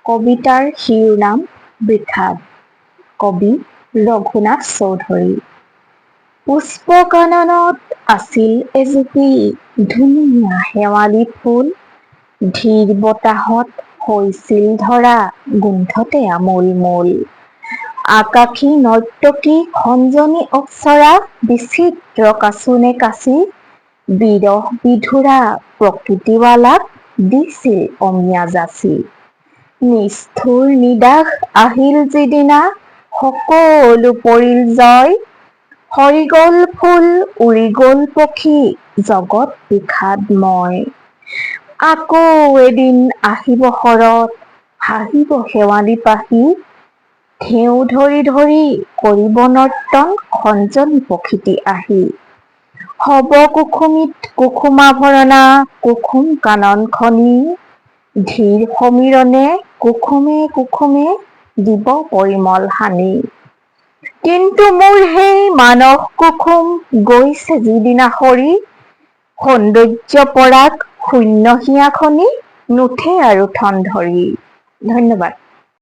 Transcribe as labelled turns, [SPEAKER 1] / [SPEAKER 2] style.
[SPEAKER 1] কবিতাৰ শিৰোনাম বিষাদ। কবি ৰঘুনাথ চৌধুৰী। পুষ্পকাননত আছিল এজুপি ধুনীয়া শেৱালি ফুল। ধীৰ বতাহত হৈছিল ধৰা গোন্ধতে আমোল মোল। আকাশী নৰ্তকী খঞ্জনী অপ্সৰা বিচিত্ৰ কাচোনে কাচি। বিৰহ বিধুৰা প্ৰকৃতিৱালাক দিছিল অমিয়া যাচি। নিষ্ঠুৰ নিদাস আহিল যিদিনা সকলো পৰিল জয়। সৰি গ'ল ফুল উৰি গ'ল পখী জগত বিষাদময়। আকৌ এদিন আহিব শৰৎ হাঁহিব শেৱালি পাখি। ঢেউ ধৰি ধৰি কৰিব নৰ্তন খঞ্জনী পখিটি আহি। হব কুসুমিত কুসুমাভৰণা কুসুম কানন খনি। ধীৰ সমীৰণে কুসুমে কুসুমে দিব পৰিমল সানি। কিন্তু মোৰ সেই মানস কুসুম গৈছে যিদিনা সৰি। সৌন্দৰ্য পৰাগ শূন্য হিয়া খনি নুঠে আৰু ঠন ধৰি। ধন্যবাদ।